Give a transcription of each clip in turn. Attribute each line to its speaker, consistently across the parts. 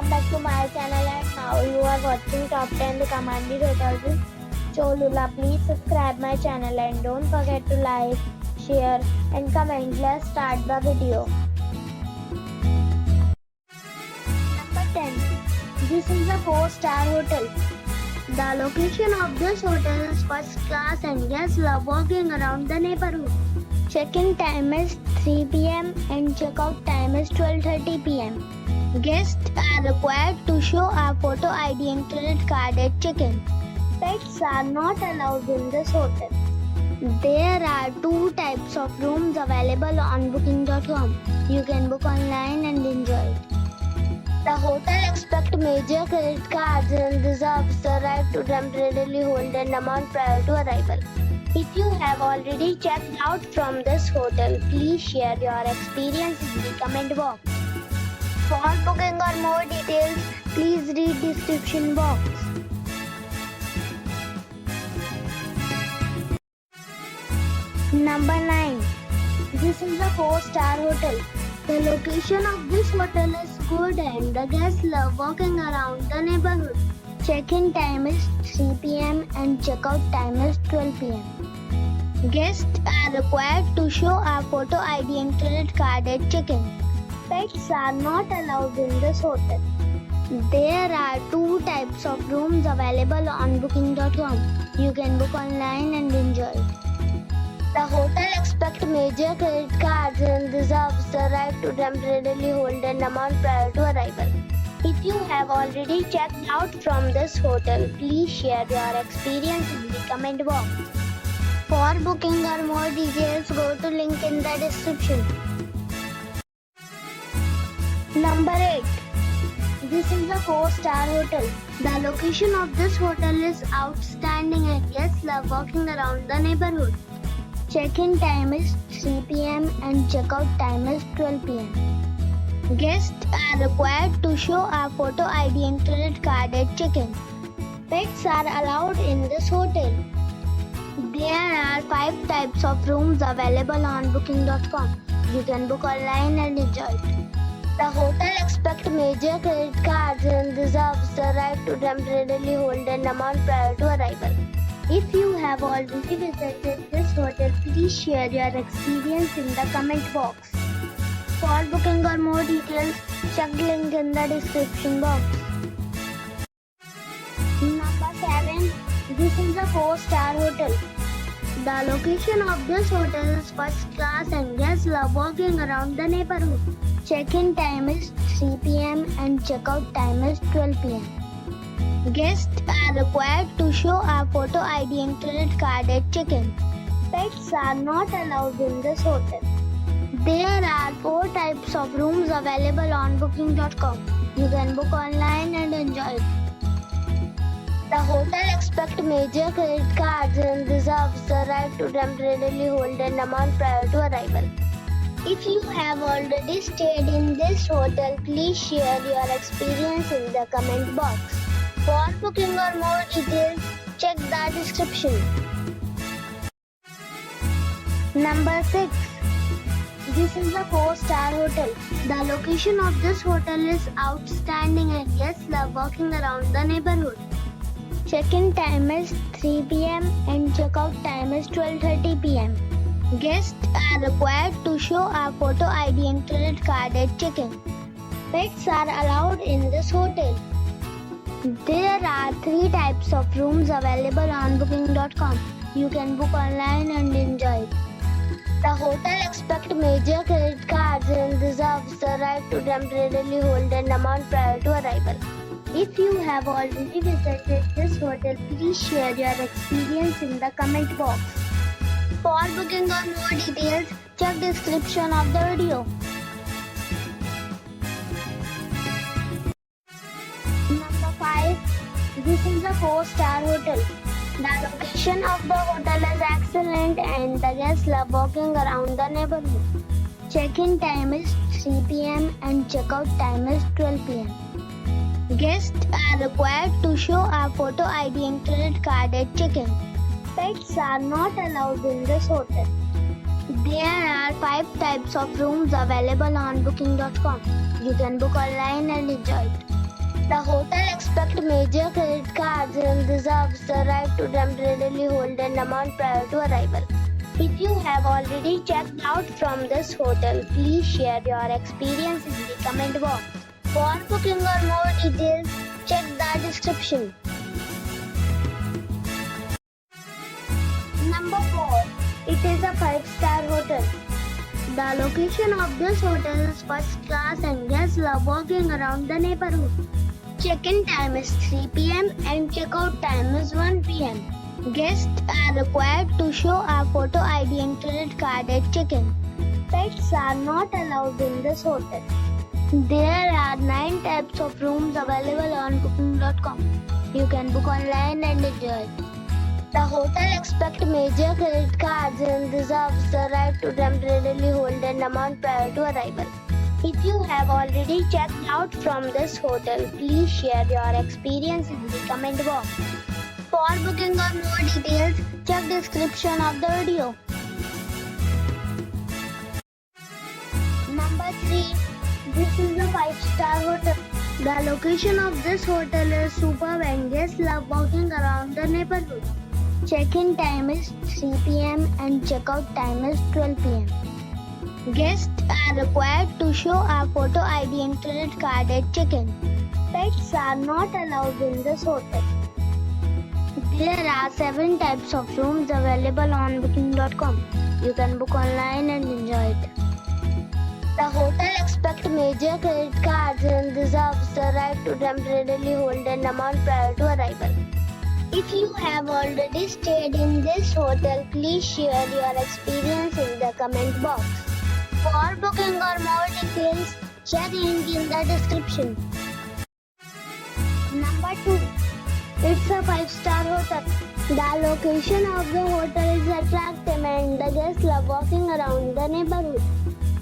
Speaker 1: welcome back to my channel, and now you are watching top 10 recommended hotels in Cholula. Please subscribe my channel and don't forget to like, share and comment. Let's start the video. Number 10. This is a 4-star hotel. The location of this hotel is first class and guests love walking around the neighborhood. Check-in time is 3 p.m. and check-out time is 12:30 p.m. Guests are required to show a photo ID and credit card at check-in. Pets are not allowed in this hotel. There are 2 types of rooms available on booking.com. You can book online and enjoy it. The hotel accepts major credit cards and reserves the right to temporarily hold an amount prior to arrival. If you have already checked out from this hotel, please share your experience in the comment box. For booking or more details, please read description box. Number 9. This is a 4-star hotel. The location of this hotel is good and the guests love walking around the neighborhood. Check-in time is 3 p.m. and check-out time is 12 p.m. Guests are required to show a photo ID and credit card at check-in. Pets are not allowed in this hotel. There are 2 types of rooms available on booking.com. You can book online and enjoy it. The hotel accepts major credit cards and reserves the right to temporarily hold an amount prior to arrival. If you have already checked out from this hotel, please share your experience in the comment box. For booking or more details, go to link in the description. Number 8. This is a 4-star hotel. The location of this hotel is outstanding and guests love walking around the neighborhood. Check-in time is 3 p.m. and check-out time is 12 p.m. Guests are required to show a photo ID and credit card at check-in. Pets are allowed in this hotel. There are 5 types of rooms available on booking.com. You can book online and enjoy it. The hotel accepts major credit cards and reserves the right to temporarily hold an amount prior to arrival. If you have already visited this hotel, please share your experience in the comment box. For booking or more details, check the link in the description box. Number 7. This is a 4-star hotel. The location of this hotel is first class and guests love walking around the neighborhood. Check-in time is 3 p.m. and check-out time is 12 p.m. Guests are required to show a photo ID and credit card at check-in. Pets are not allowed in this hotel. There are 4 types of rooms available on booking.com. You can book online and enjoy it. The hotel accepts major credit cards and reserves the right to temporarily hold an amount prior to arrival. If you have already stayed in this hotel, please share your experience in the comment box. For booking or more details, check the description. Number 6. This is a 4-star hotel. The location of this hotel is outstanding and guests love walking around the neighborhood. Check-in time is 3 p.m. and check-out time is 12:30 p.m. Guests are required to show a photo ID and credit card at check-in. Pets are allowed in this hotel. There are 3 types of rooms available on booking.com. You can book online and enjoy it. The hotel accepts major credit cards and reserves the right to temporarily hold an amount prior to arrival. If you have already visited this hotel, please share your experience in the comment box. For booking or more details, check the description of the video. Number 5. This is a 4-star hotel. The location of the hotel is excellent and the guests love walking around the neighborhood. Check-in time is 3 p.m. and check-out time is 12 p.m. Guests are required to show a photo ID and credit card at check-in. Pets are not allowed in this hotel. There are 5 types of rooms available on booking.com. You can book online and enjoy it. The hotel expects major credit cards and reserves the right to temporarily hold an amount prior to arrival. If you have already checked out from this hotel, please share your experience in the comment box. For booking or more details, check the description. Number 4. It is a 5-star hotel. The location of this hotel is first class and guests love walking around the neighborhood. Check-in time is 3 p.m. and check-out time is 1 p.m. Guests are required to show a photo ID and credit card at check-in. Pets are not allowed in this hotel. There are 9 types of rooms available on booking.com. You can book online and enjoy it. The hotel expects major credit cards and reserves the right to temporarily hold an amount prior to arrival. If you have already checked out from this hotel, please share your experience in the comment box. For booking or more details, check description of the video. Number 3. This is a 5-star hotel. The location of this hotel is superb and guests love walking around the neighborhood. Check-in time is 3 p.m. and check-out time is 12 p.m. Guests are required to show a photo ID and credit card at check-in. Pets are not allowed in this hotel. There are 7 types of rooms available on booking.com. You can book online and enjoy it. The hotel expects major credit cards and reserves the right to temporarily hold an amount prior to arrival. If you have already stayed in this hotel, please share your experience in the comment box. For booking or more details, check link in the description. Number 2. It's a 5-star hotel. The location of the hotel is attractive and the guests love walking around the neighborhood.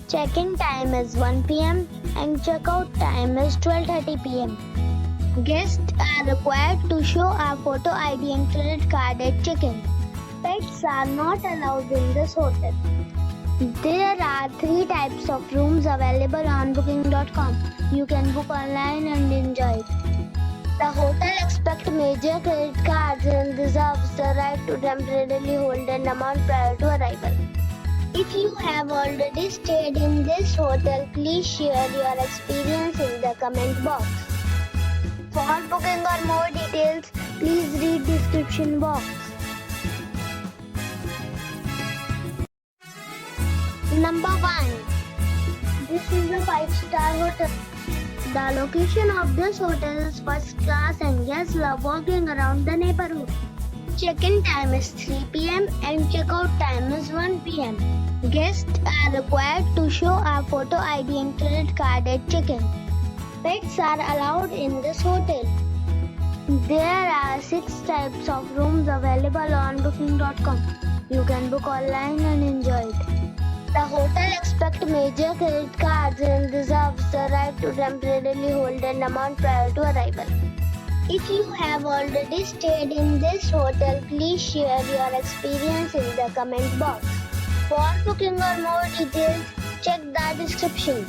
Speaker 1: Check-in time is 1 p.m. and check-out time is 12:30 p.m. Guests are required to show a photo ID and credit card at check-in. Pets are not allowed in this hotel. There are 3 types of rooms available on booking.com. You can book online and enjoy it. The hotel expects major credit cards and reserves the right to temporarily hold an amount prior to arrival. If you have already stayed in this hotel, please share your experience in the comment box. For booking or more details, please read description box. Number 1. This is a 5-star hotel. The location of this hotel is first class and guests love walking around the neighborhood. Check-in time is 3 p.m. and check-out time is 1 p.m. Guests are required to show a photo ID and credit card at check-in. Pets are allowed in this hotel. There are 6 types of rooms available on booking.com. You can book online and enjoy it. The hotel expects major credit cards and reserves the right to temporarily hold an amount prior to arrival. If you have already stayed in this hotel, please share your experience in the comment box. For booking or more details, check the description.